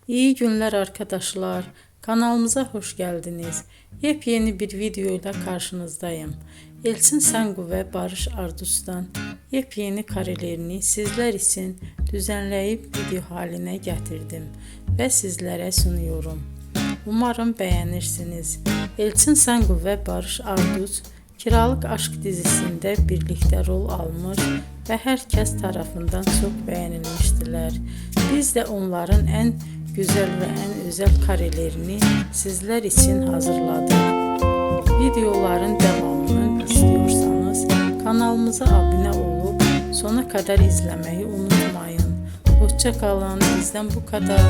İyi günler arkadaşlar. Kanalımıza hoş geldiniz. Yepyeni bir video ile karşınızdayım. Elçin Sangu ve Barış Ardus'tan yepyeni karelerini sizler için düzenleyip video haline getirdim ve sizlere sunuyorum. Umarım beğenirsiniz. Elçin Sangu ve Barış Ardus Kiralık Aşk dizisinde birlikte rol almış ve herkes tarafından çok beğenilmiştiler. Biz de onların en güzel ve en özel karelerini sizler için hazırladık. Videoların devamını istiyorsanız kanalımıza abone olup sona kadar izlemeyi unutmayın. Hoşça kalın. Bizden bu kadar.